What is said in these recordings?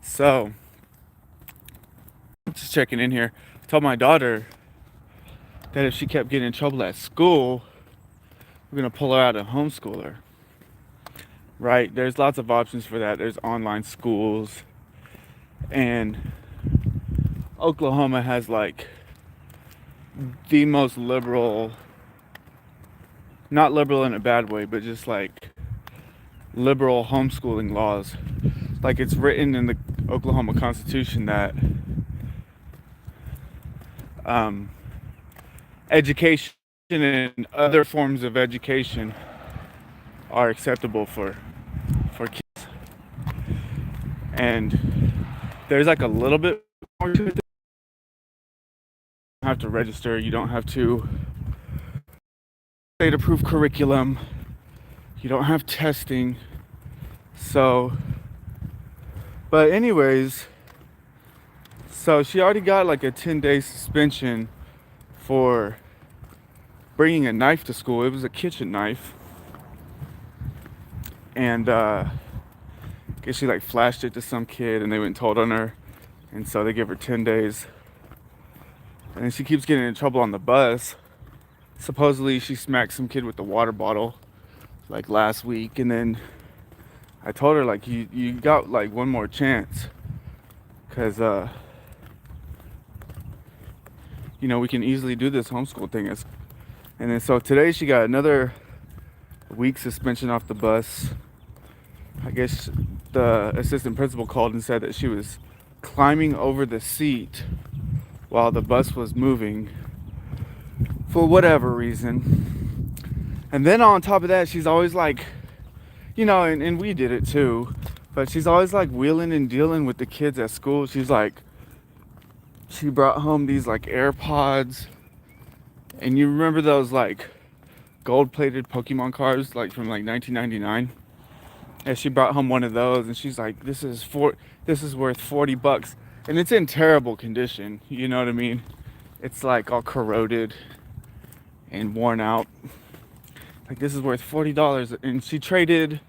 So, just checking in here. I told my daughter that if she kept getting in trouble at school, we're gonna pull her out and homeschool her. Right? There's lots of options for that. There's online schools, and Oklahoma has like the most liberal, not liberal in a bad way, but just like liberal homeschooling laws. Like it's written in the Oklahoma Constitution that um, education and other forms of education are acceptable for kids, and there's like a little bit more to it. You don't have to register, you don't have to state approved curriculum, you don't have testing. So but anyways, so she already got like a 10-day suspension for bringing a knife to school. It was a kitchen knife, and I guess she like flashed it to some kid and they went and told on her, and so they give her 10 days. And then she keeps getting in trouble on the bus. Supposedly she smacked some kid with the water bottle like last week, and then I told her like you got like one more chance, because we can easily do this homeschool thing. And then so today she got another week suspension off the bus. I guess the assistant principal called and said that she was climbing over the seat while the bus was moving for whatever reason. And then on top of that, she's always like, and we did it too, but she's always like wheeling and dealing with the kids at school. She's like, she brought home these like AirPods, and you remember those like gold-plated Pokemon cards like from like 1999? And she brought home one of those, and she's like, this is worth $40, and it's in terrible condition. You know what I mean? It's like all corroded and worn out. Like, this is worth $40, and she traded.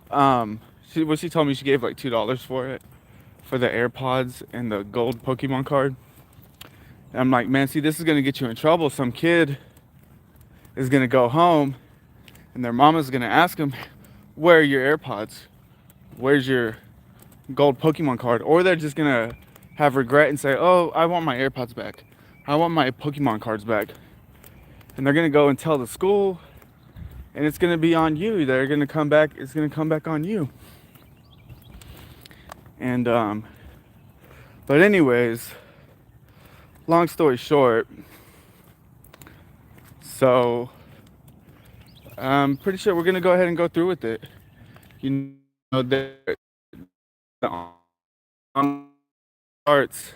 She told me she gave like $2 for it, for the AirPods and the gold Pokemon card. And I'm like, man, see, this is gonna get you in trouble. Some kid is gonna go home, and their mama's gonna ask them, where are your AirPods? Where's your gold Pokemon card? Or they're just gonna have regret and say, oh, I want my AirPods back. I want my Pokemon cards back. And they're gonna go and tell the school, and it's gonna be on you. They're gonna come back, it's gonna come back on you. And but anyways, long story short, so I'm pretty sure we're gonna go ahead and go through with it. The starts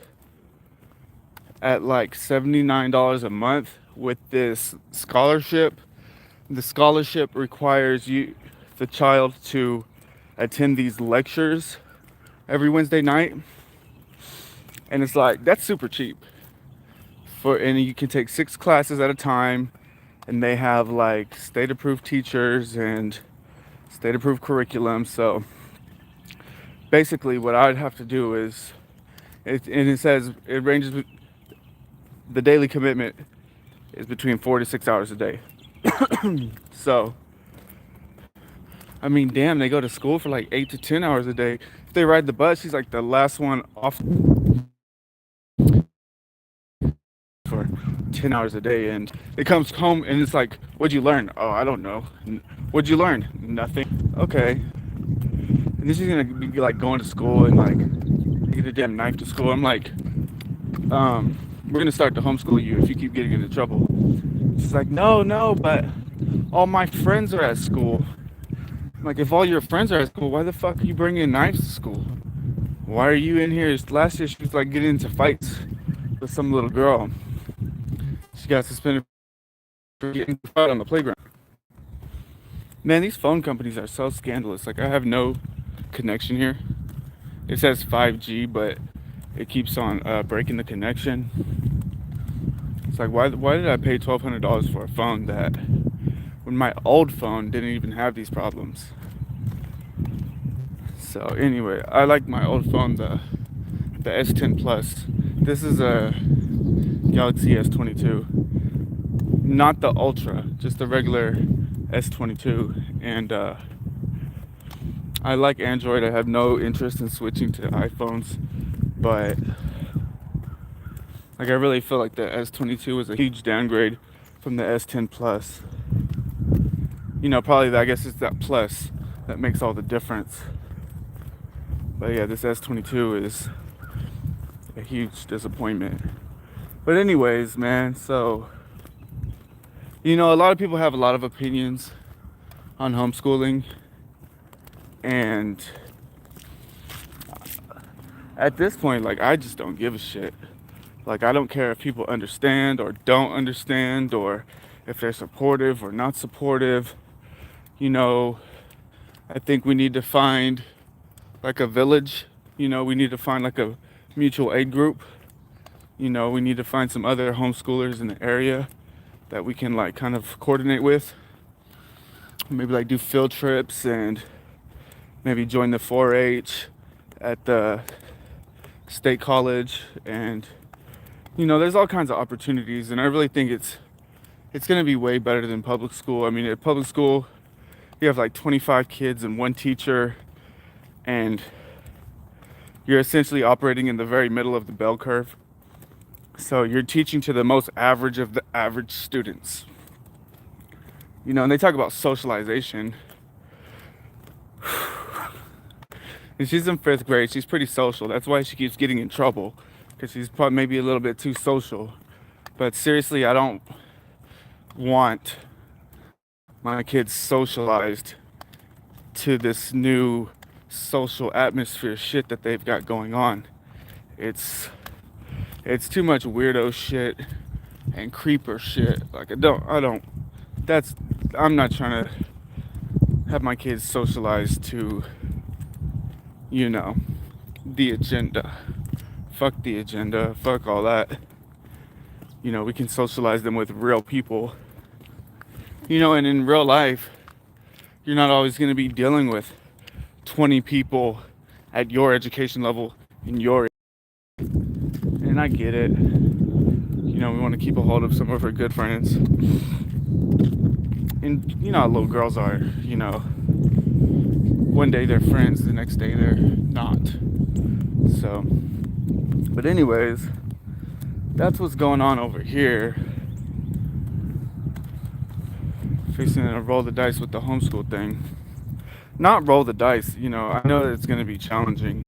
at like $79 a month with this scholarship. The scholarship requires the child, to attend these lectures every Wednesday night, and it's like, that's super cheap. And you can take 6 classes at a time, and they have like state approved teachers and state approved curriculum. So basically what I'd have to do is, it says it ranges, the daily commitment is between 4 to 6 hours a day. So I mean, damn, they go to school for like 8 to 10 hours a day. If they ride the bus, she's like the last one off for 10 hours a day, and it comes home and it's like, what'd you learn? Oh, I don't know. What'd you learn? Nothing. Okay. And then she's gonna be like going to school and like get a damn knife to school. I'm like, we're gonna start to homeschool you if you keep getting into trouble. She's like, no, but all my friends are at school. I'm like, if all your friends are at school, why the fuck are you bringing knives to school? Why are you in here? Last year she was like getting into fights with some little girl. She got suspended for getting a fight on the playground. Man, these phone companies are so scandalous. Like, I have no connection here. It says 5G, but it keeps on breaking the connection. It's like, why did I pay $1,200 for a phone that, when my old phone didn't even have these problems? So anyway, I like my old phone, the S10 Plus. This is a Galaxy S22, not the Ultra, just the regular S22. And I like Android. I have no interest in switching to iPhones, but like I really feel like the S22 was a huge downgrade from the S10 Plus. You know, probably I guess it's that plus that makes all the difference. But yeah, this S22 is a huge disappointment. But anyways, man, so you know, a lot of people have a lot of opinions on homeschooling, and at this point, like, I just don't give a shit. Like, I don't care if people understand or don't understand, or if they're supportive or not supportive. You know, I think we need to find like a village. You know, we need to find like a mutual aid group. You know, we need to find some other homeschoolers in the area that we can like kind of coordinate with. Maybe like do field trips and maybe join the 4-H at the state college. And you know, there's all kinds of opportunities, and I really think it's going to be way better than public school. I mean, at public school you have like 25 kids and one teacher, and you're essentially operating in the very middle of the bell curve. So you're teaching to the most average of the average students. You know, and they talk about socialization. And she's in 5th grade. She's pretty social. That's why she keeps getting in trouble, because she's probably maybe a little bit too social. But seriously, I don't want my kids socialized to this new social atmosphere shit that they've got going on. It's too much weirdo shit and creeper shit. Like I'm not trying to have my kids socialized to, you know, the agenda. Fuck the agenda, fuck all that. You know, we can socialize them with real people. You know, and in real life, you're not always going to be dealing with 20 people at your education level in your. And I get it. You know, we want to keep a hold of some of our good friends. And you know how little girls are, you know. One day they're friends, the next day they're not. So, but anyways, that's what's going on over here. Facing to roll the dice with the homeschool thing. Not roll the dice, you know, I know that it's going to be challenging.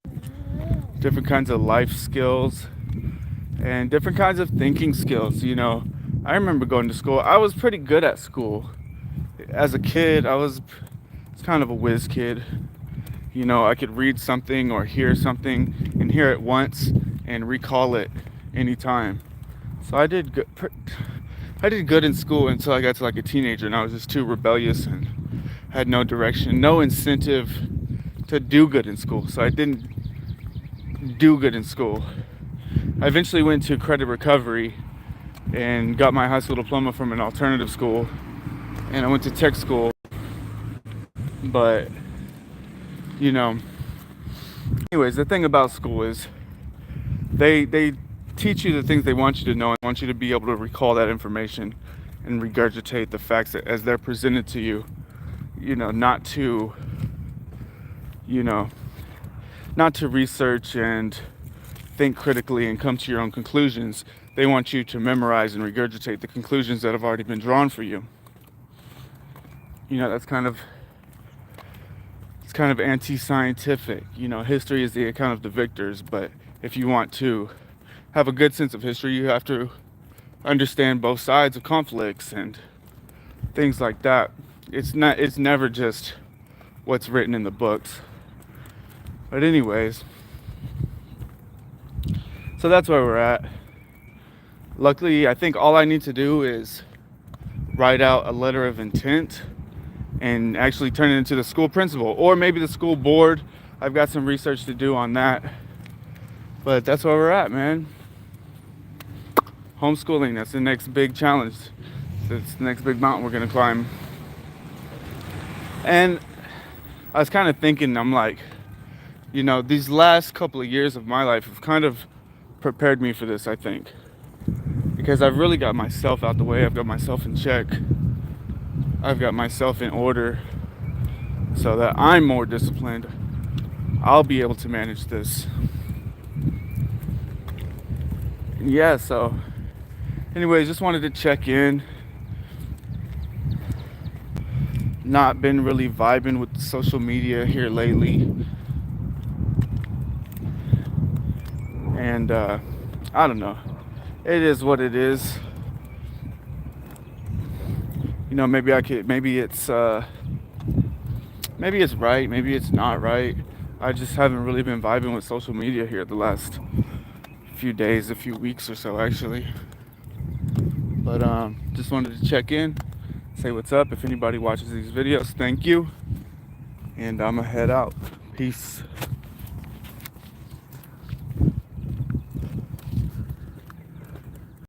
Different kinds of life skills and different kinds of thinking skills, you know. I remember going to school. I was pretty good at school. As a kid, I was kind of a whiz kid. You know, I could read something or hear something and hear it once and recall it anytime. So I did good in school until I got to like a teenager, and I was just too rebellious and had no direction, no incentive to do good in school. So I didn't do good in school. I eventually went to credit recovery and got my high school diploma from an alternative school, and I went to tech school. But you know, anyways, the thing about school is they teach you the things they want you to know and want you to be able to recall that information and regurgitate the facts as they're presented to you. You know, not to research and think critically and come to your own conclusions. They want you to memorize and regurgitate the conclusions that have already been drawn for you. You know, it's kind of anti-scientific. You know, history is the account of the victors, but if you want to have a good sense of history, you have to understand both sides of conflicts and things like that. It's never just what's written in the books. But anyways, so that's where we're at. Luckily, I think all I need to do is write out a letter of intent and actually turn it into the school principal or maybe the school board. I've got some research to do on that. But that's where we're at, man. Homeschooling, that's the next big challenge. That's the next big mountain we're gonna climb. And I was kind of thinking, I'm like, these last couple of years of my life have kind of prepared me for this, I think. Because I've really got myself out the way, I've got myself in check, I've got myself in order so that I'm more disciplined. I'll be able to manage this. Yeah, so anyways, just wanted to check in. Not been really vibing with social media here lately. And I don't know. It is what it is. Maybe it's right, maybe it's not right. I just haven't really been vibing with social media here the last few days, a few weeks or so actually. But just wanted to check in, say what's up. If anybody watches these videos, thank you. And I'm gonna head out. Peace.